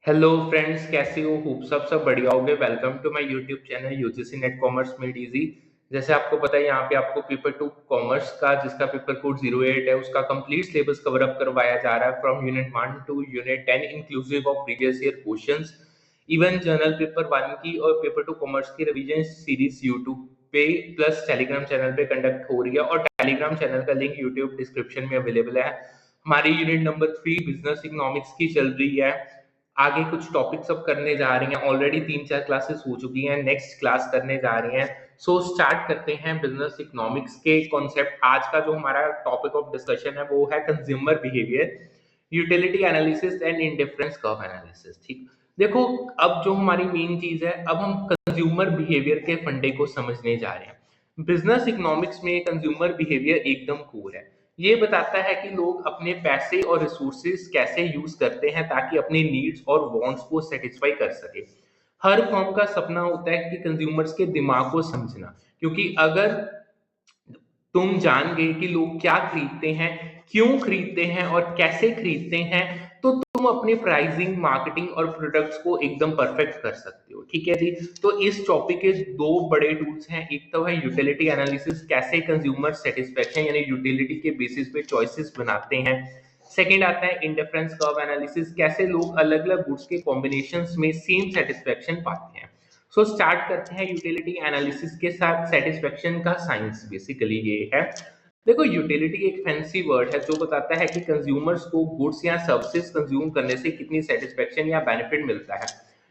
Hello friends, कैसे हो? Hope सब बढ़िया होगे। Welcome to my YouTube channel UGC NET commerce made easy. जैसे आपको पता है, यहाँ पे आपको पेपर टू कॉमर्स का, जिसका पेपर कोड 08 है, उसका कंप्लीट सिलेबस कवर अप करवाया जा रहा है from unit 1 to unit 10 inclusive of previous year questions. Even general paper 1 की और पेपर टू कॉमर्स की रिवीजन सीरीज यूट्यूब पे प्लस टेलीग्राम चैनल पे कंडक्ट हो रही है, और टेलीग्राम चैनल का लिंक यूट्यूब डिस्क्रिप्शन में अवेलेबल है। हमारी यूनिट नंबर 3 बिजनेस इकोनॉमिक्स की चल रही है। आगे कुछ टॉपिक्स अब करने जा रही हैं। ऑलरेडी 3-4 क्लासेस हो चुकी हैं, नेक्स्ट क्लास करने जा रही हैं। सो स्टार्ट करते हैं बिजनेस इकोनॉमिक्स के कॉन्सेप्ट। आज का जो हमारा टॉपिक ऑफ डिस्कशन है वो है consumer behaviour, utility analysis and indifference curve analysis. ठीक, देखो, अब जो हमारी मेन चीज है, अब हम कंज्यूमर बिहेवियर के फंडे को समझने जा रहे हैं। बिजनेस इकोनॉमिक्स में कंज्यूमर बिहेवियर एकदम कोर है। ये बताता है कि लोग अपने पैसे और रिसोर्सेज कैसे यूज करते हैं ताकि अपनी नीड्स और वांट्स को सेटिस्फाई कर सके। हर फर्म का सपना होता है कि कंज्यूमर्स के दिमाग को समझना, क्योंकि अगर तुम जान गए कि लोग क्या खरीदते हैं, क्यों खरीदते हैं और कैसे खरीदते हैं, तो तुम अपनी प्राइसिंग, मार्केटिंग और प्रोडक्ट्स को एकदम परफेक्ट कर सकते हो। ठीक है जी। तो इस टॉपिक के दो बड़े टूल्स हैं। एक तो है यूटिलिटी एनालिसिस, कैसे कंज्यूमर सेटिस्फेक्शन यानी यूटिलिटी के बेसिस पे चॉइसेस बनाते हैं। सेकंड आता है इंडिफरेंस कर्व एनालिसिस, कैसे लोग अलग अलग गुड्स के कॉम्बिनेशंस में सेम सेटिस्फेक्शन पाते हैं। सो स्टार्ट करते हैं यूटिलिटी एनालिसिस के साथ। सेटिस्फेक्शन का साइंस बेसिकली ये है। देखो, यूटिलिटी एक फैंसी वर्ड है जो बताता है कि कंज्यूमर्स को गुड्स या सर्विसेज कंज्यूम करने से कितनी सेटिस्फेक्शन या बेनिफिट मिलता है।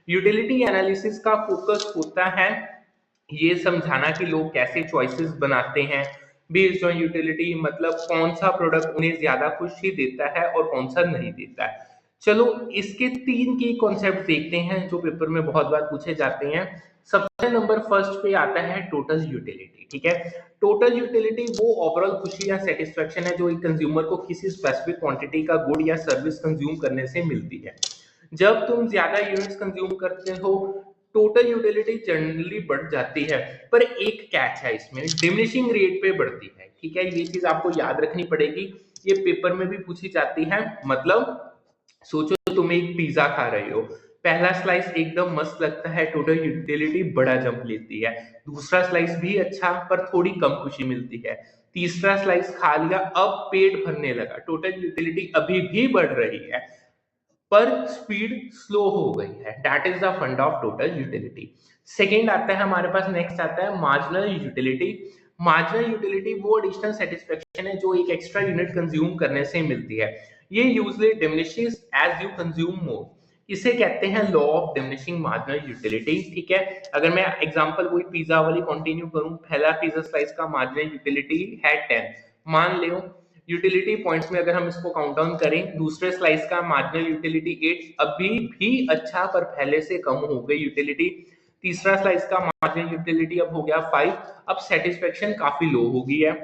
यूटिलिटी एनालिसिस का फोकस होता है ये समझाना कि लोग कैसे चॉइसेस बनाते हैं बेस्ड ऑन यूटिलिटी, मतलब कौन सा प्रोडक्ट उन्हें ज्यादा खुशी देता है और कौन सा नहीं देता है। चलो, इसके तीन की कॉन्सेप्ट देखते हैं जो पेपर में बहुत बार पूछे जाते हैं। सबसे नंबर फर्स्ट पे आता है टोटल यूटिलिटी। ठीक है, टोटल यूटिलिटी वो ओवरऑल खुशी या सेटिस्फेक्शन है जो एक कंज्यूमर को किसी स्पेसिफिक क्वांटिटी का गुड या सर्विस कंज्यूम करने से मिलती है। जब तुम ज्यादा यूनिट्स कंज्यूम करते हो, टोटल यूटिलिटी जनरली बढ़ जाती है, पर एक कैच है इसमें, डिमिनिशिंग रेट पे बढ़ती है। ठीक है, ये चीज आपको याद रखनी पड़ेगी। ये पेपर में भी पूछी जाती है। मतलब सोचो तुम एक पिज्जा खा रहे हो, पहला स्लाइस एकदम मस्त लगता है, टोटल यूटिलिटी बड़ा जंप लेती है। दूसरा स्लाइस भी अच्छा, पर थोड़ी कम खुशी मिलती है। तीसरा स्लाइस खा लिया, अब पेट भरने लगा, टोटल यूटिलिटी अभी भी बढ़ रही है, पर स्पीड स्लो हो गई है। That is the fund of total utility. Second आता है हमारे पास, नेक्स्ट आता है मार्जिनल यूटिलिटी। मार्जिनल यूटिलिटी वो एडिशनल सेटिस्फेक्शन है जो एक एक्स्ट्रा यूनिट कंज्यूम करने से मिलती है। ये usually diminishes as you consume more. इसे कहते हैं law of diminishing marginal utility. ठीक है, अगर मैं एग्जांपल वही पिज्जा वाली कंटिन्यू करूं, पहला पिज्जा स्लाइस का मार्जिनल यूटिलिटी है 10, मान लो। यूटिलिटी पॉइंट्स में अगर हम इसको काउंट डाउन करें, दूसरे स्लाइस का मार्जिनल यूटिलिटी 8, अभी भी अच्छा पर पहले से कम हो गई यूटिलिटी। तीसरा स्लाइस का मार्जिनल यूटिलिटी अब हो गया 5, अब सेटिस्फेक्शन काफी लो हो गई है।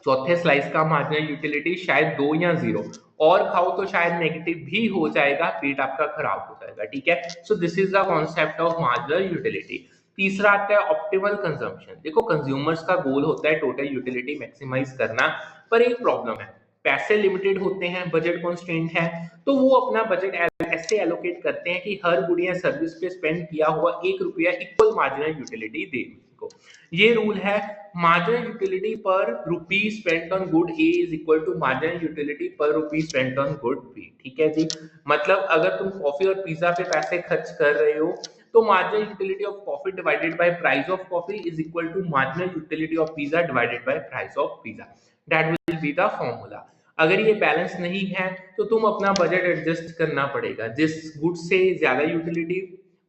चौथे स्लाइस का मार्जिनल यूटिलिटी शायद 2 या 0, और खाओ तो शायद नेगेटिव भी हो जाएगा, पेट आपका खराब हो जाएगा। ठीक है, so this is the concept of marginal utility. तीसरा आता है ऑप्टिमल कंजम्पशन। देखो, कंज्यूमर्स का गोल होता है टोटल यूटिलिटी मैक्सिमाइज करना, पर एक प्रॉब्लम है, पैसे लिमिटेड होते हैं, बजट कॉन्स्ट्रेंट है, तो वो अपना बजट ऐसे एलोकेट करते हैं कि हर गुड या सर्विस पे स्पेंड किया हुआ 1 रुपया इक्वल मार्जिनल यूटिलिटी दे को। ये रूल है, marginal utility per rupee spent on good A is equal to marginal utility per rupee spent on good B. ठीक है जी। मतलब अगर तुम कॉफी और पिज्जा पे पैसे खर्च कर रहे हो, तो marginal utility of coffee divided by price of coffee is equal to marginal utility of pizza divided by price of pizza. That will be the formula. अगर ये बैलेंस नहीं है तो तुम अपना बजट एडजस्ट करना पड़ेगा। जिस गुड से ज्यादा यूटिलिटी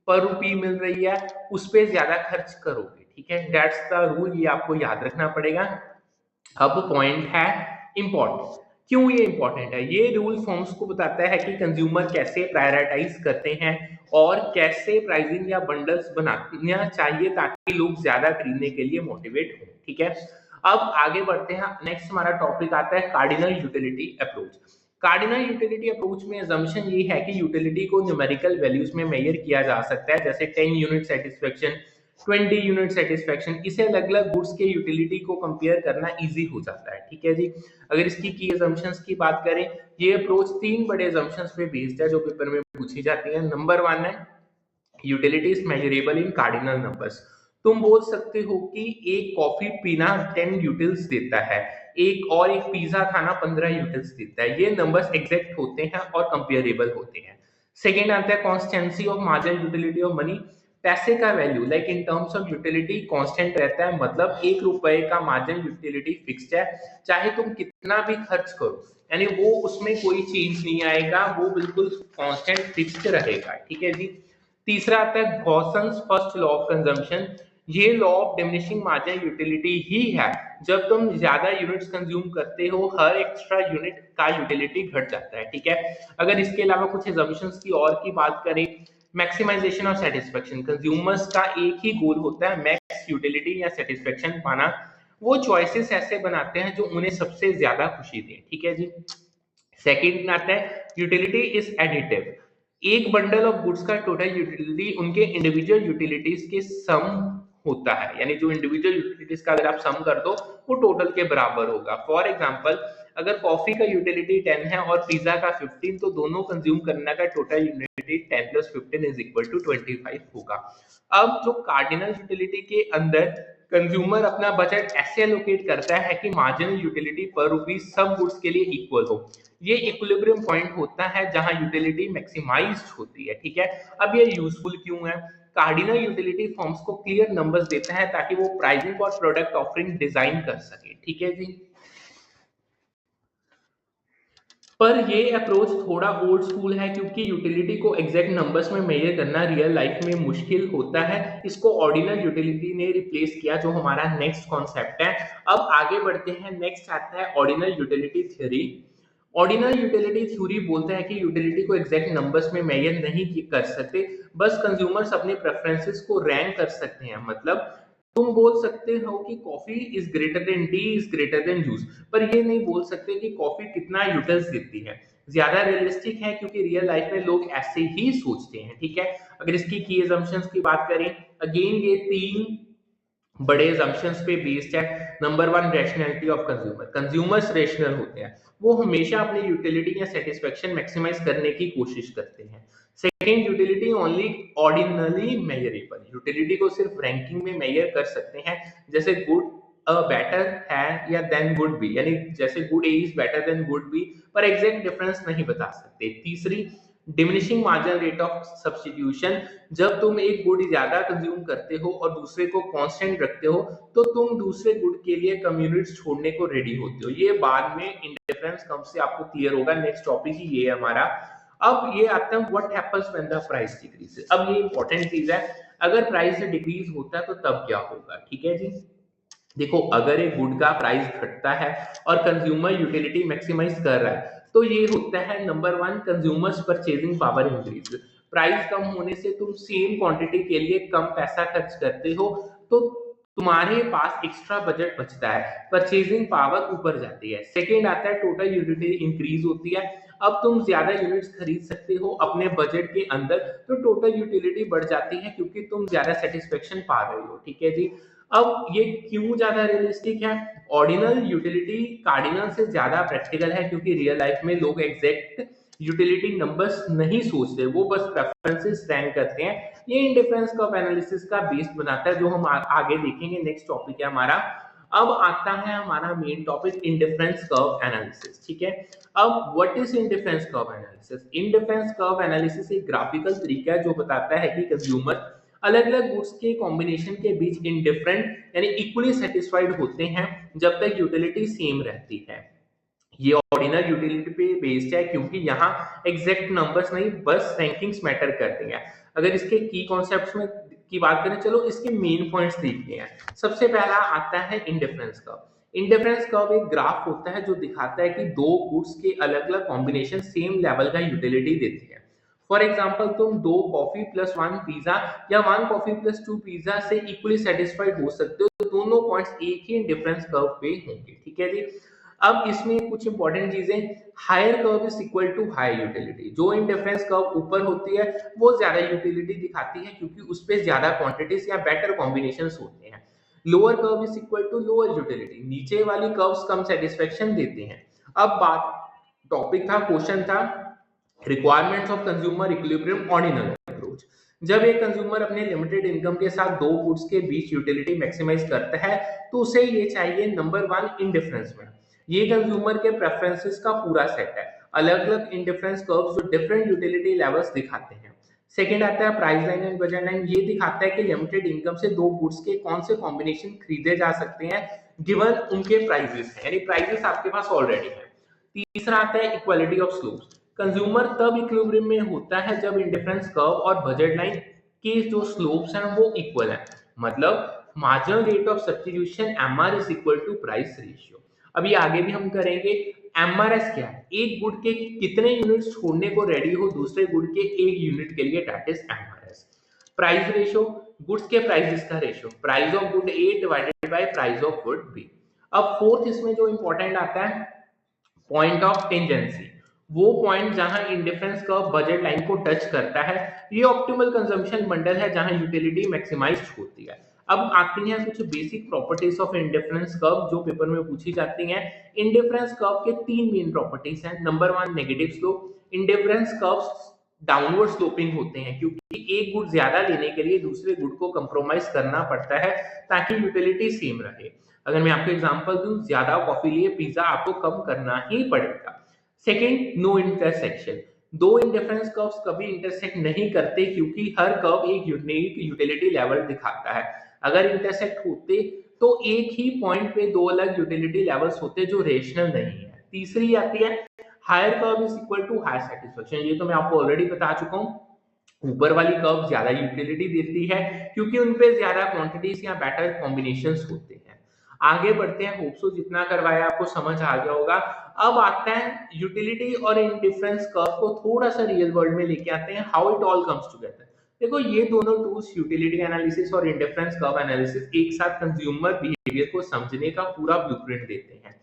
पर रुपी मिल रही है, उस पे ज्यादा खर्च करोगे। ठीक है, दैट्स द रूल, ये आपको याद रखना पड़ेगा। अब पॉइंट है इंपॉर्टेंट। क्यों ये इंपॉर्टेंट है? ये रूल फॉर्म्स को बताता है कि कंज्यूमर कैसे प्रायोरिटाइज करते हैं और कैसे प्राइसिंग या बंडल्स बनाना चाहिए ताकि लोग ज्यादा खरीदने के लिए मोटिवेट हो। ठीक है, अब आगे बढ़ते हैं। नेक्स्ट हमारा टॉपिक आता है cardinal utility approach. Cardinal utility approach में assumption ये है कि यूटिलिटी को न्यूमेरिकल वैल्यूज में मेजर किया जा सकता है, जैसे 10 यूनिट सेटिस्फेक्शन, 20 यूनिट सेटिस्फेक्शन। इसे अलग अलग गुड्स के यूटिलिटी को कंपेयर करना इजी हो जाता है, ठीक है जी। अगर इसकी की assumptions की बात करें, ये अप्रोच 3 बड़े assumptions पे बेस्ड है जो पेपर में पूछी जाती है। नंबर 1 है utility is measurable in cardinal numbers. तुम बोल सकते हो कि एक कॉफी पीना 10 यूटिल्स देता है, एक पिज्जा खाना 15 यूटिल्स देता है। ये नंबर्स एग्जैक्ट होते हैं और कंपेरेबल होते हैं। सेकेंड आता है constituency of marginal utility of money. पैसे का value like in terms of utility constant रहता है, मतलब 1 रुपए का मार्जिनल यूटिलिटी फिक्स्ड है, चाहे तुम कितना भी खर्च करो, यानी वो उसमें कोई चेंज नहीं आएगा, वो बिल्कुल कांस्टेंट फिक्स्ड रहेगा, ठीक है जी। तीसरा आता है Gossen's first law of consumption. ये law of diminishing marginal utility ही है, जब तुम ज्यादा यूनिट्स कंज्यूम करते हो हर एक्स्ट्रा यूनिट का यूटिलिटी घट जाता है, ठीक है। अगर इसके अलावा कुछ assumptions की और की बात करें, मैक्सिमाइजेशन ऑफ सेटिस्फेक्शन। कंज्यूमर्स का एक ही गोल होता है मैक्स यूटिलिटी या सेटिस्फेक्शन पाना। वो चॉइसेस ऐसे बनाते हैं जो उन्हें सबसे ज्यादा खुशी दें, ठीक है जी। सेकंड में आता है यूटिलिटी इज एडिटिव। एक बंडल ऑफ गुड्स का टोटल यूटिलिटी उनके इंडिविजुअल यूटिलिटीज के सम होता है, यानी जो इंडिविजुअल यूटिलिटीज का अगर आप सम कर दो वो टोटल के बराबर होगा। फॉर एग्जांपल, अगर कॉफी का यूटिलिटी 10 है और पिज्जा का 15, तो दोनों कंज्यूम करने का total utility 10 + 15 is equal to 25 होगा। अब जो कार्डिनल यूटिलिटी के अंदर कंज्यूमर अपना बजट ऐसे एलोकेट करता है कि मार्जिनल यूटिलिटी पर रुपीज सब गुड्स के लिए इक्वल हो। ये इक्विलिब्रियम पॉइंट होता है जहां यूटिलिटी मैक्सिमाइज्ड होती है, ठीक है। अब ये यूजफुल क्यों है? कार्डिनल यूटिलिटी फॉर्म्स को क्लियर नंबर्स देता है ताकि वो प्राइसिंग और प्रोडक्ट ऑफरिंग डिजाइन कर सके, ठीक है जी। पर ये अप्रोच थोड़ा ओल्ड स्कूल है क्योंकि यूटिलिटी को एग्जैक्ट नंबर्स में मेजर करना रियल लाइफ में मुश्किल होता है। इसको ऑर्डिनल यूटिलिटी ने रिप्लेस किया, जो हमारा नेक्स्ट कॉन्सेप्ट है। अब आगे बढ़ते हैं, नेक्स्ट आता है ordinal utility theory. Ordinal utility theory बोलता है कि यूटिलिटी को एग्जैक्ट नंबर्स में मेजर नहीं कर सकते, बस कंज्यूमर्स अपने प्रेफरेंसेस को रैंक कर सकते हैं। मतलब तुम बोल सकते हो कि coffee is greater than T is greater than juice, पर ये नहीं बोल सकते कि कॉफी कितना यूटिल्स देती है। ज्यादा रियलिस्टिक है क्योंकि रियल लाइफ में लोग ऐसे ही सोचते हैं, ठीक है। अगर इसकी की assumptions की बात करें, अगेन ये 3 बड़े assumptions पे बेस्ड है। Number 1, rationality of consumer. Consumers rational होते हैं, वो हमेशा अपनी यूटिलिटी या सेटिस्फेक्शन मैक्सिमाइज करने की कोशिश करते हैं। Second, utility only ordinally measurable. यूटिलिटी को सिर्फ रैंकिंग में मेजर कर सकते हैं, जैसे गुड बेटर है या देन गुड बी, यानी जैसे good A is better than good B, पर एग्जैक्ट डिफरेंस नहीं बता सकते। तीसरी, diminishing marginal rate of substitution. जब तुम एक गुड ज्यादा कंज्यूम करते हो और दूसरे को कांस्टेंट रखते हो, तो तुम दूसरे गुड के लिए कम यूनिट्स छोड़ने को रेडी होते हो। ये बाद में इंडिफरेंस कम से आपको क्लियर होगा, नेक्स्ट टॉपिक ही ये है हमारा। अब ये आता है what happens when the price decrease. अब ये इंपॉर्टेंट चीज है, अगर प्राइस डिक्रीज होता है तो तब क्या होगा, ठीक है जी। देखो, अगर एक गुड का प्राइस घटता है और कंज्यूमर यूटिलिटी मैक्सिमाइज कर रहा है, तो ये होता है number 1, consumers purchasing power increase. Price कम होने से तुम सेम क्वांटिटी के लिए कम पैसा खर्च करते हो, तो तुम्हारे पास एक्स्ट्रा बजट बचता है, परचेजिंग पावर ऊपर जाती है। सेकेंड आता है टोटल यूटिलिटी इंक्रीज होती है। अब तुम ज्यादा यूनिट्स खरीद सकते हो अपने बजट के अंदर, तो टोटल यूटिलिटी बढ़ जाती है क्योंकि तुम ज्यादा सेटिस्फेक्शन पा रहे हो, ठीक है जी। अब ये क्यों ज्यादा रियलिस्टिक है? ऑर्डिनल यूटिलिटी कार्डिनल से ज्यादा प्रैक्टिकल है क्योंकि रियल लाइफ में लोग एग्जैक्ट यूटिलिटी नंबर्स नहीं सोचते, वो बस प्रेफरेंसेस रैंक करते हैं। ये इंडिफरेंस कर्व एनालिसिस का बेस बनाता है, जो हम आगे देखेंगे, नेक्स्ट टॉपिक है हमारा। अब आता है हमारा main topic, indifference curve analysis, ठीक है। अब what is indifference curve analysis? Indifference curve analysis एक ग्राफिकल तरीका है जो बताता है कि कंज्यूमर अलग अलग गुड्स के कॉम्बिनेशन के बीच इंडिफरेंट यानी इक्वली सेटिस्फाइड होते हैं जब तक यूटिलिटी सेम रहती है। ये ऑर्डिनल यूटिलिटी पे बेस्ड है क्योंकि यहाँ एग्जैक्ट नंबर्स नहीं, बस रैंकिंग्स मैटर करते हैं। अगर इसके की कॉन्सेप्ट्स में की बात करें, चलो इसके मेन पॉइंट्स देखते हैं। सबसे पहला आता है इंडिफरेंस कर्व। इंडिफरेंस कर्व एक ग्राफ होता है जो दिखाता है कि दो गुड्स के अलग अलग कॉम्बिनेशन सेम लेवल का यूटिलिटी देते हैं। फॉर एग्जाम्पल, तुम 2 कॉफी प्लस 1 पिज्जा या 1 कॉफी प्लस 2 पिज्जा से इक्वली सेटिस्फाइड हो सकते हो, तो दोनों पॉइंट्स एक ही इंडिफरेंस कर्व पे होंगे, ठीक है जी। अब इसमें कुछ इंपॉर्टेंट चीजें, higher curve is equal to high utility. जो इंडिफरेंस कर्व ऊपर होती है वो ज्यादा यूटिलिटी दिखाती है क्योंकि उस पर ज्यादा क्वांटिटीज या बेटर कॉम्बिनेशंस होते हैं। Lower curve is equal to lower utility, नीचे वाली कर्व्स कम सेटिस्फेक्शन देते हैं। अब बात, टॉपिक था, क्वेश्चन था, requirements of consumer equilibrium ordinal approach. जब एक कंज्यूमर अपने लिमिटेड इनकम के साथ दो गुड्स के बीच यूटिलिटी मैक्सिमाइज करता है तो उसे ये चाहिए नंबर वन इंडिफरेंस में। ये कंज्यूमर के प्रेफरेंसेस का पूरा सेट है, अलग अलग इंडिफरेंस कर्व्स जो डिफरेंट यूटिलिटी लेवल्स दिखाते हैं। सेकंड आता है price line and budget line, ये दिखाता है कि लिमिटेड इनकम से दो गुड्स के कौन से कॉम्बिनेशन खरीदे जा सकते हैं गिवन उनके प्राइसेस हैं, यानी प्राइसेस आपके पास ऑलरेडी है। तीसरा आता है इक्वालिटी ऑफ स्लोप्स। कंज्यूमर तब इक्विलिब्रियम में होता है जब इंडिफरेंस कर्व और बजट लाइन के जो स्लोप्स हैं वो इक्वल है, मतलब marginal rate of substitution MR is equal to price ratio. अभी आगे भी हम करेंगे। एमआरएस क्या है, एक गुड के कितने यूनिट्स छोड़ने को रेडी हो दूसरे गुड के एक यूनिट के लिए, that is MRS. Price ratio, goods के प्राइसेस का रेशियो, price of good A divided by price of good B. अब फोर्थ इसमें जो इंपॉर्टेंट आता है पॉइंट ऑफ टेंजेंसी, वो पॉइंट जहां इंडिफरेंस कर्व बजट लाइन को टच करता है। ये ऑप्टिमल कंजम्पशन बंडल है जहां यूटिलिटी मैक्सिमाइज्ड होती है। अब आती हैं कुछ basic properties of indifference curve जो पेपर में पूछी जाती हैं। इंडिफरेंस कर्व के तीन मेन प्रॉपर्टीज हैं। Number one, negative slope. Indifference curves downward sloping होते हैं क्योंकि एक गुड ज्यादा लेने के लिए दूसरे गुड को कंप्रोमाइज करना पड़ता है ताकि यूटिलिटी सेम रहे। अगर मैं आपको एग्जांपल दूं, ज्यादा कॉफी लिए पिज्जा आपको कम करना ही पड़ेगा। Second, no intersection. दो इंडिफरेंस कर्व्स कभी इंटरसेक्ट नहीं करते क्योंकि हर कर्व एक यूनिक यूटिलिटी लेवल दिखाता है। अगर इंटरसेक्ट होते तो एक ही पॉइंट पे दो अलग यूटिलिटी लेवल्स होते जो रेशनल नहीं है। तीसरी आती है higher curve is equal to higher satisfaction. ये तो मैं आपको ऑलरेडी बता चुका हूं, ऊपर वाली कर्व ज्यादा यूटिलिटी देती है क्योंकि उनपे ज्यादा क्वांटिटीज या बेटर कॉम्बिनेशंस होते हैं। आगे बढ़ते हैं, होप सो जितना करवाया आपको समझ आ गया होगा। अब आता है यूटिलिटी और इंडिफरेंस कर्व को थोड़ा सा रियल वर्ल्ड में लेके आते हैं, how it all comes together. देखो ये दोनों टूल्स, यूटिलिटी एनालिसिस और इंडिफरेंस कर्व एनालिसिस, एक साथ कंज्यूमर बिहेवियर को समझने का पूरा ब्लूप्रिंट देते हैं।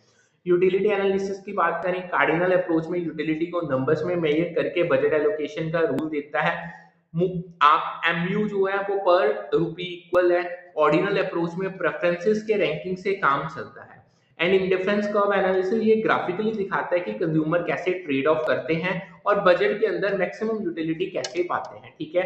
यूटिलिटी एनालिसिस की बात करें, कार्डिनल अप्रोच में यूटिलिटी को नंबर्स में मेजर करके बजट एलोकेशन का रूल देता है। आप एमयू जो है वो पर रुपी इक्वल है। ऑर्डिनल अप्रोच में प्रेफरेंसेस के रैंकिंग से काम चलता है। एंड इंडिफरेंस कर्व एनालिसिस ये ग्राफिकली दिखाता है कि कंज्यूमर कैसे ट्रेड ऑफ करते हैं और बजट के अंदर मैक्सिमम यूटिलिटी कैसे पाते हैं। ठीक है,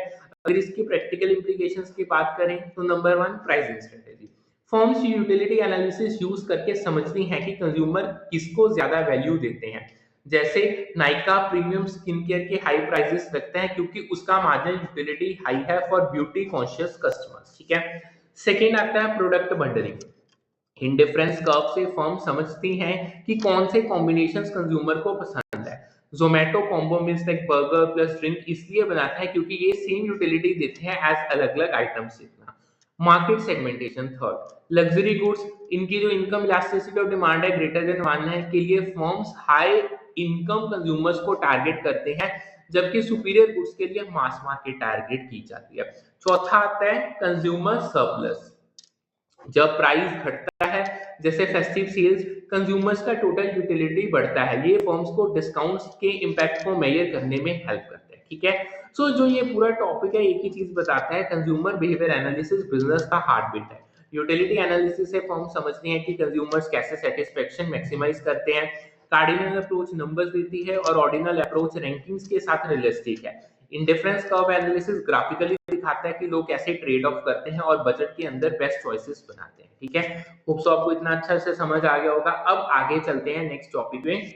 अगर इसकी प्रैक्टिकल इंप्लीकेशंस की बात करें तो number one, pricing strategy. Firms utility analysis use करके समझती हैं कि कंज्यूमर किसको ज्यादा वैल्यू देते हैं। जैसे नाइका प्रीमियम स्किन केयर के हाई प्राइसेस रखते हैं क्योंकि उसका मार्जिनल यूटिलिटी हाई है फॉर ब्यूटी कॉन्शियस कस्टमर्स। ठीक है, सेकेंड आता है प्रोडक्ट बंडलिंग। इंडिफरेंस कर्व से फर्म समझती हैं कि कौन से कॉम्बिनेशंस कंज्यूमर को पसंद है। Zomato combo meals like burger plus drink इसलिए बनाता है क्योंकि ये सेम यूटिलिटी देते हैं एज अलग अलग आइटम्स जितना। Market segmentation third, luxury goods, इनकी जो इनकम इलास्टिसिटी और डिमांड है ग्रेटर देन 1 है के लिए फर्म्स हाई इनकम कंज्यूमर्स को टारगेट करते हैं, जबकि सुपीरियर गुड्स के लिए मास मार्केट टारगेट की जाती है। चौथा आता है कंज्यूमर सरप्लस। जब प्राइस घटता है जैसे फेस्टिव सेल्स, कंज्यूमर्स का टोटल यूटिलिटी बढ़ता है। ये फर्म्स को डिस्काउंट्स के इंपैक्ट को मेजर करने में हेल्प करते हैं। ठीक है, सो जो ये पूरा टॉपिक है एक ही चीज बताता है, कंज्यूमर बिहेवियर एनालिसिस बिजनेस का हार्ट बीट है। यूटिलिटी एनालिसिस से फर्म समझती है कि कंज्यूमर्स कैसे सेटिस्फेक्शन मैक्सिमाइज करते हैं। कार्डिनल अप्रोच नंबर्स देती है और ऑर्डिनल अप्रोच रैंकिंग्स के साथ रियलिस्टिक है। इंडिफरेंस कर्व एनालिसिस ग्राफिकली दिखाता है कि लोग कैसे ट्रेड ऑफ करते हैं और बजट के अंदर बेस्ट चॉइसेस बनाते हैं। ठीक है, होप सो आपको इतना अच्छा से समझ आ गया होगा। अब आगे चलते हैं नेक्स्ट टॉपिक में।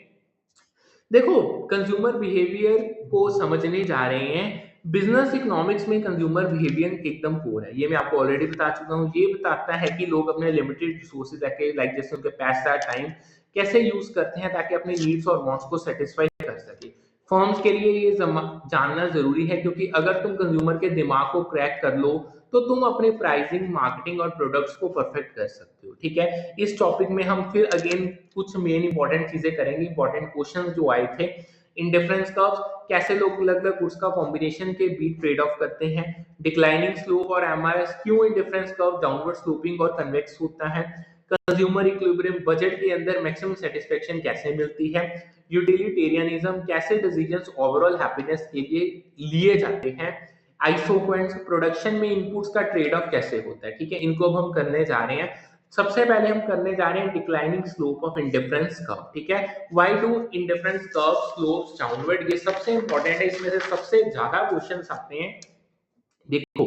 देखो, कंज्यूमर बिहेवियर को समझने जा रहे हैं। बिजनेस इकोनॉमिक्स में कंज्यूमर बिहेवियर एकदम कोर है, ये मैं आपको ऑलरेडी बता चुका हूँ। ये बताता है कि लोग अपने लिमिटेड रिसोर्सेज लाइक जैसे उनके पैसा, टाइम कैसे यूज करते हैं ताकि अपने नीड्स और वांट्स को सेटिस्फाई कर सके। फर्म्स के लिए ये जानना जरूरी है क्योंकि अगर तुम कंज्यूमर के दिमाग को क्रैक कर लो तो तुम अपने प्राइसिंग, मार्केटिंग और प्रोडक्ट्स को परफेक्ट कर सकते हो। ठीक है, इस टॉपिक में हम फिर अगेन कुछ मेन इंपॉर्टेंट चीजें करेंगे, इंपॉर्टेंट क्वेश्चन जो आए थे। इंडिफरेंस कर्व्स, कैसे लोग अलग अलग गुड्स का कॉम्बिनेशन के बीच ट्रेड ऑफ करते हैं। डिक्लाइनिंग स्लोप और एमआरएस, क्यों इंडिफरेंस कर्व डाउनवर्ड स्लोपिंग और कन्वेक्स होता है। कंज्यूमर इक्विलिब्रियम, बजट के अंदर मैक्सिमम सेटिस्फेक्शन कैसे मिलती है, यूटिलिटेरियनिज्म, कैसे डिसीजंस ओवरऑल हैप्पीनेस के लिए लिए जाते हैं, आइसोक्वेंस, प्रोडक्शन में इनपुट्स का ट्रेड ऑफ कैसे होता है। ठीक है, इनको अब हम करने जा रहे हैं। सबसे पहले हम करने जा रहे हैं declining slope of indifference curve. ठीक है, why do indifference curve slopes downward, ये सबसे इंपॉर्टेंट है, इसमें से सबसे ज्यादा क्वेश्चंस आते हैं। देखो,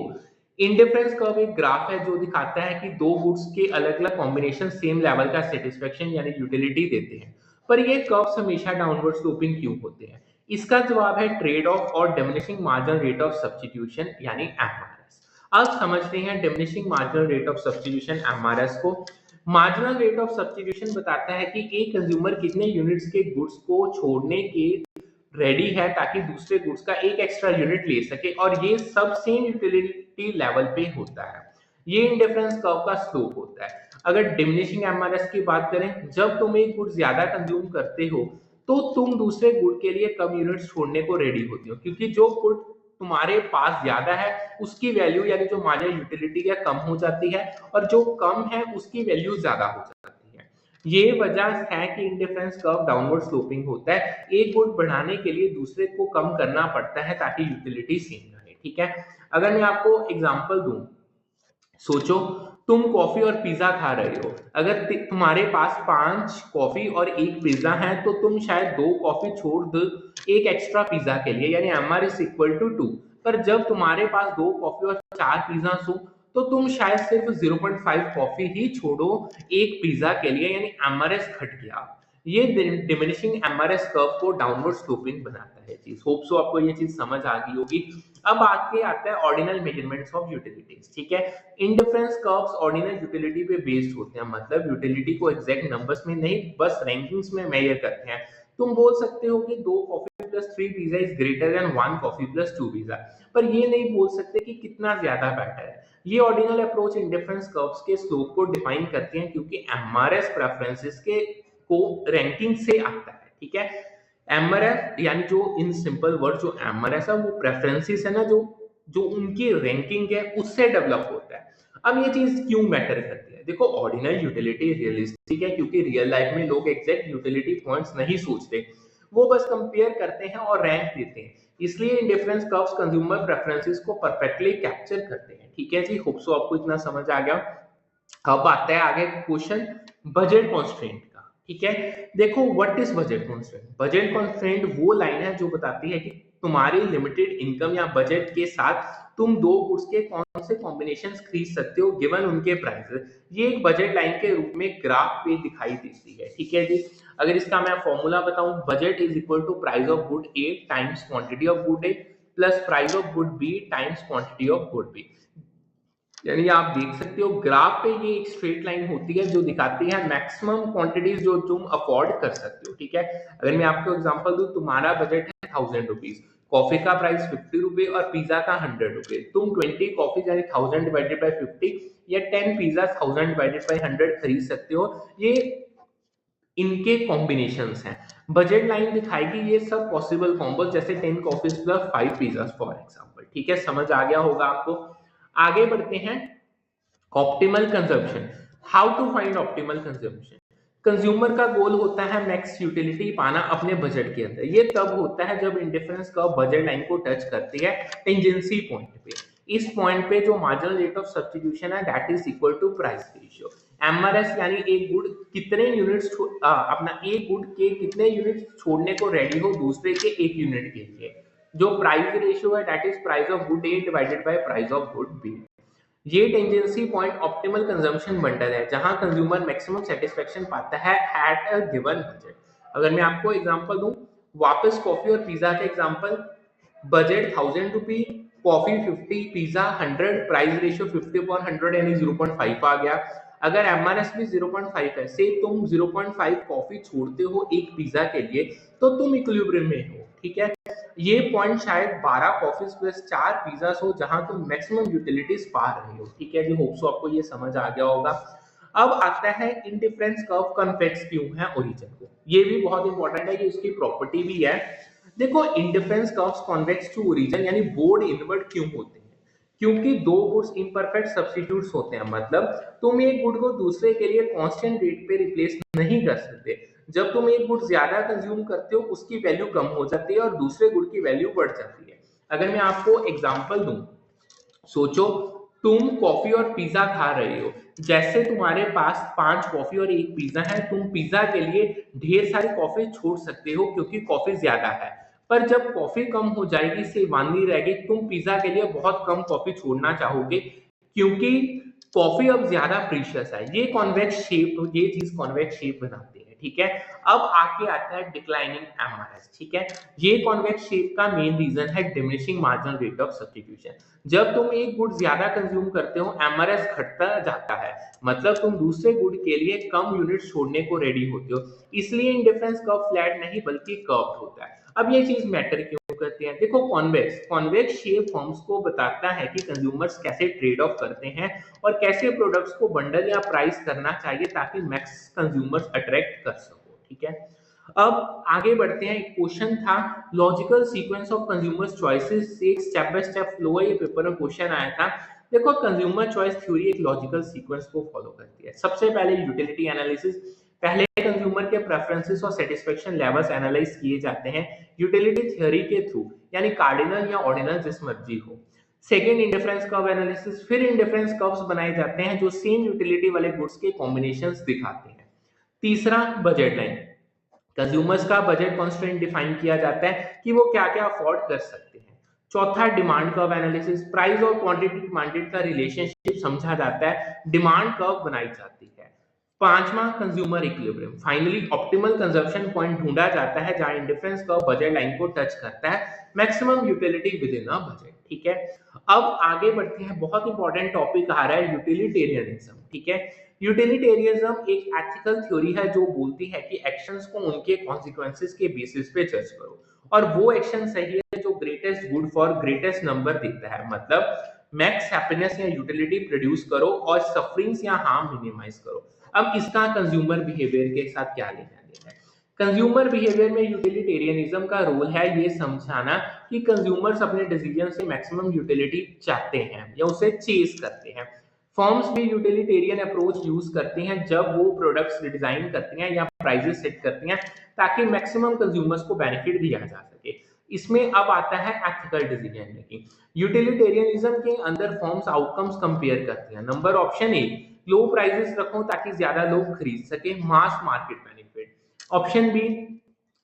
इंडिफरेंस कर्व एक ग्राफ है जो दिखाता है कि दो गुड्स के अलग अलग कॉम्बिनेशन सेम लेवल का सेटिस्फेक्शन यानी यूटिलिटी देते हैं, पर ये कर्व्स हमेशा डाउनवर्ड स्लोपिंग क्यों होते हैं। इसका जवाब है ट्रेड ऑफ और diminishing marginal rate of substitution यानी एमआरएस। अब समझते हैं diminishing marginal rate of substitution MRS को। मार्जिनल रेट ऑफ सब्स्टिट्यूशन बताता है कि एक कंज्यूमर कितने यूनिट्स के गुड्स को छोड़ने के रेडी है ताकि दूसरे गुड्स का एक एक्स्ट्रा यूनिट ले सके, और ये सब सेम यूटिलिटी लेवल पे होता है। ये इंडिफरेंस कर्व का स्लोप होता है। अगर डिमिनिशिंग एमआरएस की बात करें, जब तुम एक गुड ज्यादा कंज्यूम करते हो तो तुम दूसरे गुड के लिए कम यूनिट्स छोड़ने को रेडी होती हो, क्योंकि जो गुड तुम्हारे पास ज्यादा है उसकी वैल्यू यानी जो मार्जिनल यूटिलिटी है कम हो जाती है, और जो कम है उसकी वैल्यू ज्यादा हो जाती है। ये वजह है कि इंडिफरेंस कर्व डाउनवर्ड स्लोपिंग होता है। एक गुड बढ़ाने के लिए दूसरे को कम करना पड़ता है ताकि यूटिलिटी सेम रहे। ठीक है, अगर मैं आपको एग्जांपल दूं, सोचो तुम कॉफी और पिज्जा खा रहे हो। अगर तुम्हारे पास 5 कॉफी और एक पिज्जा है तो तुम शायद 2 कॉफी छोड़ दो एक एक्स्ट्रा पिज्जा के लिए, यानी एमआर इज इक्वल टू 2। पर जब तुम्हारे पास 2 कॉफी और 4 पिज्जा हो तो तुम शायद सिर्फ 0.5 कॉफी ही छोड़ो एक पिज्जा के लिए, यानी एमआरएस घट गया। ये डिमिनिशिंग एमआरएस कर्व को डाउनवर्ड स्लोपिंग बनाता है चीज। होप सो आपको ये चीज समझ आ गई होगी। अब आगे आता है ऑर्डिनल मेजरमेंट्स ऑफ यूटिलिटीज। ठीक है, इंडिफरेंस कर्व्स ऑर्डिनल यूटिलिटी पे बेस्ड होते हैं, मतलब यूटिलिटी को एग्जैक्ट नंबर्स में नहीं बस रैंकिंग्स में मेजर करते हैं। तुम बोल सकते हो कि 2 coffee plus 3 pizza is greater than 1 coffee plus 2 pizza, पर ये नहीं बोल सकते कि कितना ज्यादा बेटर है। ये ऑर्डिनल अप्रोच इंडिफरेंस कर्व्स के स्लोप को डिफाइन करते हैं, क्योंकि एमआरएस प्रेफरेंसेस के को रैंकिंग से आता है। ठीक है, एमआरएफ यानी जो इन सिंपल वर्ड जो एमआरएस है वो प्रेफरेंसेस है ना, जो जो उनकी रैंकिंग है उससे डेवलप होता है। अब ये चीज क्यों मैटर करती है, देखो ऑर्डिनल यूटिलिटी रियलिस्टिक है क्योंकि रियल लाइफ में लोग एग्जैक्ट यूटिलिटी पॉइंट्स नहीं सोचते, वो बस कंपेयर करते हैं और रैंक देते हैं। इसलिए इंडिफरेंस कर्व्स कंज्यूमर प्रेफरेंसेस को परफेक्टली कैप्चर करते हैं। ठीक है जी, होप सो आपको इतना समझ आ गया। अब आता है आगे क्वेश्चन बजट कॉन्स्ट्रेंट का। ठीक है, देखो what is budget constraint. Budget constraint वो लाइन है जो बताती है कि तुम्हारी लिमिटेड इनकम या बजट के साथ तुम दो गुड्स के कौन से कॉम्बिनेशंस खरीद सकते हो गिवन उनके प्राइस। ये एक बजट लाइन के रूप में ग्राफ पे दिखाई देती है। ठीक है जी, अगर इसका मैं फॉर्मूला बताऊं, budget is equal to price of good A times quantity of good A plus price of good B times quantity of good B. यानी आप देख सकते हो ग्राफ पे ये एक स्ट्रेट लाइन होती है जो दिखाती है मैक्सिमम क्वांटिटीज जो तुम अफोर्ड कर सकते हो। ठीक है, अगर मैं आपको एग्जांपल दूं, तुम्हारा बजट है 1000 रुपीज, कॉफी का प्राइस 50 रुपए और पिज्जा का 100 रुपए, तुम 20 कॉफी यानी 1000 डिवाइडेड बाई 50 या 10 पिज्जा 1000 डिवाइडेड बाई 100 खरीद सकते हो। ये इनके कॉम्बिनेशंस हैं। बजट लाइन दिखाएगी ये सब पॉसिबल कॉम्बो, जैसे 10 coffees plus 5 pizza for example. ठीक है, समझ आ गया होगा आपको। आगे बढ़ते हैं, optimal consumption. How to find optimal consumption. Consumer का गोल होता है मैक्स यूटिलिटी पाना अपने बजट के अंदर। ये तब होता है जब इंडिफरेंस कर्व बजट लाइन को टच करती है टेंजेंसी पॉइंट पे। इस पॉइंट पे जो मार्जिनल रेट ऑफ सब्स्टिट्यूशन है that is equal to price ratio. MRS यानी एक गुड कितने यूनिट्स अपना एक गुड के कितने यूनिट्स छोड़ने को रेडी हो दूसरे के एक यूनिट के लिए। जो प्राइस रेशियो है that is price of good A divided by price of good B. ये tangency point optimal consumption bundle है जहां कंज्यूमर मैक्सिमम सेटिस्फेक्शन पाता है एट अ गिवन बजट। अगर मैं आपको एग्जांपल दूं, वापस कॉफी और पिज्जा के एग्जांपल, बजट 1000 रुपी, कॉफी 50, पिज्जा 100, प्राइस रेशियो 50/100 यानी 0.5 आ गया। अगर एमआरएस भी 0.5 है, से तुम 0.5 कॉफी छोड़ते हो एक पिज्जा के लिए तो तुम इक्विलिब्रियम में हो। ठीक है, ये पॉइंट शायद 12 कॉफीज प्लस 4 पिज्जा हो जहां तुम मैक्सिमम यूटिलिटीज पा रहे हो। ठीक है जी, होप सो आपको ये समझ आ गया होगा। अब आता है इंडिफरेंस कर्व कन्वेक्स क्यों है ओरिजिन को। ये भी बहुत इंपॉर्टेंट है कि इसकी प्रॉपर्टी भी है। देखो indifference curves convex to origin यानी बोर्ड इनवर्ड क्यों होते हैं, क्योंकि दो गुड्स इम्परफेक्ट सब्स्टिट्यूट्स होते हैं, मतलब तुम एक गुड को दूसरे के लिए कांस्टेंट रेट पे रिप्लेस नहीं कर सकते। जब तुम एक गुड ज्यादा कंज्यूम करते हो उसकी वैल्यू कम हो जाती है और दूसरे गुड की वैल्यू बढ़ जाती है। अगर मैं आपको एग्जांपल दूं, सोचो तुम कॉफी और पिज्जा खा रहे हो, जैसे तुम्हारे पास 5 कॉफी और एक पिज्जा है, तुम पिज्जा के लिए ढेर सारी कॉफी छोड़ सकते हो क्योंकि कॉफी ज्यादा है। पर जब कॉफी कम हो जाएगी, से माननी रहेगी, तुम पिज्जा के लिए बहुत कम कॉफी छोड़ना चाहोगे क्योंकि कॉफी अब ज्यादा प्रीशियस है। ये कॉन्वेक्स शेप, ये चीज कॉन्वेक्स शेप बनाती है, ठीक है। अब आगे आता है डिक्लाइनिंग एमआरएस, ठीक है। ये कॉन्वेक्स शेप का मेन रीजन है diminishing marginal rate of substitution. जब तुम एक गुड ज्यादा कंज्यूम करते हो, एमआरएस घटता जाता है, मतलब तुम दूसरे गुड के लिए कम यूनिट छोड़ने को रेडी होते हो। इसलिए इंडिफरेंस कर्व फ्लैट नहीं बल्कि कर्व्ड होता है। अब ये चीज मैटर क्यों करती है? देखो, कॉन्वेक्स कॉन्वेक्स शेप फॉर्म्स को बताता है कि कंज्यूमर्स कैसे ट्रेड ऑफ करते हैं और कैसे प्रोडक्ट्स को बंडल या प्राइस करना चाहिए ताकि मैक्स कंज्यूमर्स अट्रैक्ट कर सको, ठीक है। अब आगे बढ़ते हैं। एक क्वेश्चन था logical sequence of consumers choices, एक स्टेप बाय स्टेप फ्लो है, ये पेपर में क्वेश्चन आया था। देखो, कंज्यूमर चॉइस थ्योरी एक लॉजिकल सीक्वेंस को फॉलो करती है। सबसे पहले यूटिलिटी एनालिसिस, पहले कंज्यूमर के प्रेफरेंसेस और सेटिस्फेक्शन लेवल्स एनालाइज किए जाते हैं यूटिलिटी थ्योरी के थ्रू, यानी कार्डिनल या ऑर्डिनल जिस मर्जी हो। सेकेंड, इंडिफरेंस कर्व एनालिसिस, फिर इंडिफरेंस कर्व्स बनाए जाते हैं जो सेम यूटिलिटी वाले गुड्स के कॉम्बिनेशंस दिखाते हैं। तीसरा, बजट लाइन, कंज्यूमर्स का बजट कॉन्स्टेंट डिफाइन किया जाता है कि वो क्या क्या अफोर्ड कर सकते हैं। चौथा, डिमांड कर्व एनालिसिस, प्राइस और क्वांटिटी डिमांडेड का रिलेशनशिप समझा जाता है, डिमांड कर्व बनाई जाती है। पांचवा, consumer equilibrium, finally optimal consumption point ढूंढा जाता है जहां इंडिफरेंस कर्व बजट लाइन को टच करता है, maximum utility with in a budget, ठीक है। अब आगे बढ़ते हैं, बहुत इंपॉर्टेंट टॉपिक आ रहा है यूटिलिटेरियनिज्म, ठीक है। यूटिलिटेरियनिज्म एक एथिकल थ्योरी है जो बोलती है कि एक्शंस को उनके कॉन्सिक्वेंसेस के बेसिस पे जज करो और वो एक्शन सही है जो greatest good for greatest number देता है, मतलब मैक्स हैप्पीनेस या यूटिलिटी प्रोड्यूस करो और सफरिंग्स या हार्म मिनिमाइज करो। अब इसका कंज्यूमर बिहेवियर के साथ क्या लेना देना है? कंज्यूमर बिहेवियर में यूटिलिटेरियनिज्म का रोल है ये समझाना कि कंज्यूमर्स अपने डिसीजन से मैक्सिमम यूटिलिटी चाहते हैं या उसे चेज करते हैं। फर्म्स भी यूटिलिटेरियन अप्रोच यूज करते हैं जब वो प्रोडक्ट्स डिजाइन करती हैं या प्राइसेस सेट करती हैं ताकि मैक्सिमम कंज्यूमर्स को बेनिफिट दिया जा सके। इसमें अब आता है एथिकल डिसीजन मेकिंग। यूटिलिटेरियनिज्म के अंदर फर्म्स आउटकम्स कंपेयर करती हैं। Number option A, low prices रखो ताकि ज्यादा लोग खरीद सके, mass market benefit. Option B,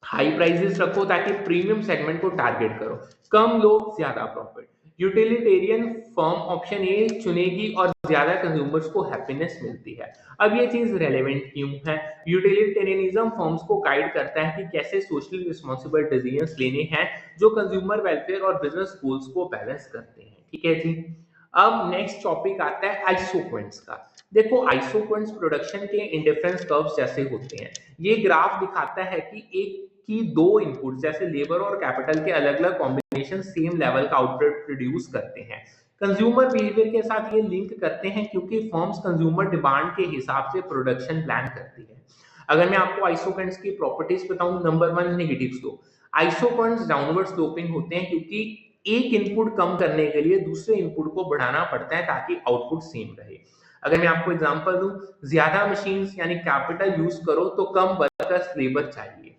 high prices रखो ताकि प्रीमियम सेगमेंट को टारगेट करो, कम लोग ज्यादा profit. Utilitarian firm option A चुनेगी और ज्यादा कंज्यूमर्स को हैप्पीनेस मिलती है। अब ये चीज रेलेवेंट क्यों है? यूटिलिटेरियनिज्म फर्म्स को गाइड करता है कि कैसे सोशली रिस्पॉन्सिबल डिसीजंस लेने हैं जो कंज्यूमर वेलफेयर और बिजनेस गोल्स को बैलेंस करते हैं, ठीक है जी। अब नेक्स्ट टॉपिक आता है आइसोक्वेंट्स का। देखो, आइसोक्वेंट्स प्रोडक्शन के इंडिफरेंस कर्व्स जैसे होते हैं। ये ग्राफ दिखाता है कि एक की दो इनपुट जैसे लेबर और कैपिटल के अलग अलग कॉम्बिनेशन सेम लेवल का आउटपुट प्रोड्यूस करते हैं। कंज्यूमर बिहेवियर के साथ ये लिंक करते हैं क्योंकि फर्म्स कंज्यूमर डिमांड के हिसाब से प्रोडक्शन प्लान करती है। अगर मैं आपको आइसोक्वेंट्स की प्रॉपर्टीज बताऊं, number one, negative slope. Isoquants downward sloping होते हैं क्योंकि एक इनपुट कम करने के लिए दूसरे इनपुट को बढ़ाना पड़ता है ताकि आउटपुट सेम रहे। अगर मैं आपको एग्जांपल दूं, ज्यादा मशीन्स यानी कैपिटल यूज करो तो कम वर्कर्स लेबर चाहिए।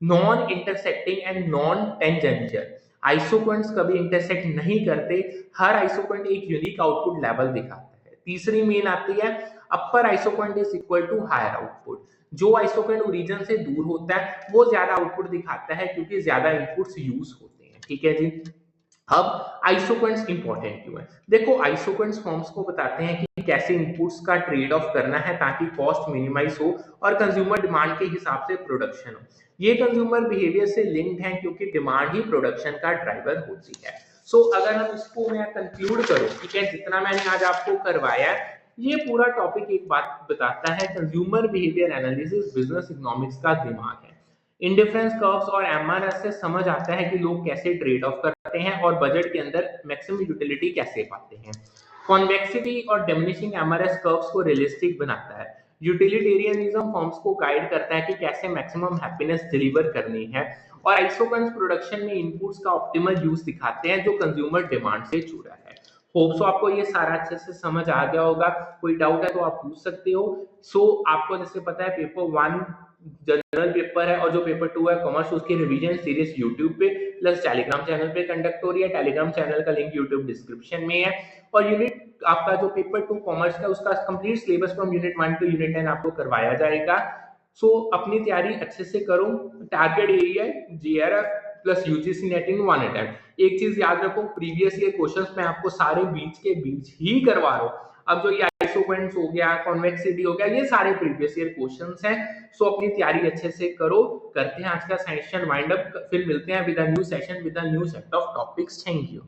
Non intersecting and non tangential, isoquants कभी इंटरसेक्ट नहीं करते, हर आइसोक्वेंट एक यूनिक आउटपुट लेवल दिखाता है। तीसरी मेन आती है upper isoquant is equal to higher output, जो आइसोक्वेंट ओरिजिन से दूर होता है वो ज्यादा आउटपुट दिखाता है क्योंकि ज्यादा इनपुट्स यूज होते हैं, ठीक है जी। अब आइसोक्वेंट्स इंपॉर्टेंट क्यों है? देखो, आइसोक्वेंट्स फॉर्म्स को बताते हैं कि कैसे इनपुट्स का ट्रेड ऑफ करना है ताकि कॉस्ट मिनिमाइज हो और कंज्यूमर डिमांड के हिसाब से प्रोडक्शन हो। ये कंज्यूमर बिहेवियर से लिंक्ड है क्योंकि डिमांड ही प्रोडक्शन का ड्राइवर होती है। सो अगर हम इसको मैं कंक्लूड करूं, ठीक है, जितना मैंने आज आपको करवाया, ये पूरा टॉपिक एक बात बताता है, consumer behaviour analysis business economics का दिमाग है। इंडिफरेंस कर्व्स और एमआरएस से समझ आता है कि लोग कैसे ट्रेड ऑफ करते हैं और बजट के अंदर मैक्सिमम यूटिलिटी कैसे पाते हैं। कॉन्वेक्सिटी और डिमिनिशिंग एमआरएस कर्व्स को रियलिस्टिक बनाता है। यूटिलिटेरियनिज्म फॉर्म्स को गाइड करता है कि कैसे मैक्सिमम हैप्पीनेस डिलीवर करनी है और आइसोक्वेंट्स प्रोडक्शन में इनपुट्स का ऑप्टिमल यूज दिखाते हैं जो कंज्यूमर डिमांड से जुड़ा है। होप सो आपको ये सारा अच्छे से समझ आ गया होगा। कोई डाउट है तो आप पूछ सकते हो। सो आपको जैसे पता है पेपर 1 जनरल पेपर है और जो पेपर 2 है कॉमर्स, उसकी रिवीजन सीरीज यूट्यूब पे प्लस टेलीग्राम चैनल पे कंडक्ट हो रही है। टेलीग्राम चैनल का लिंक यूट्यूब डिस्क्रिप्शन में है। और यूनिट आपका जो पेपर 2 कॉमर्स का उसका complete syllabus from unit 1 to unit 10 आपको करवाया जाएगा। सो अपनी तैयारी अच्छे से करो। टारगेट यही है GRF plus UGC netting 1 attempt. एक चीज याद रखो, प्रीवियस ईयर क्वेश्चंस मैं आपको सारे बीच के बीच ही करवा रहा हूँ। अब जो ये आइसोक्वेंट्स हो गया, कॉन्वेक्सिटी हो गया, ये सारे प्रीवियस ईयर क्वेश्चंस हैं। सो अपनी तैयारी अच्छे से करो। करते हैं आज का सेशन वाइंड अप, फिर मिलते हैं with a new session with a new set of topics. Thank you.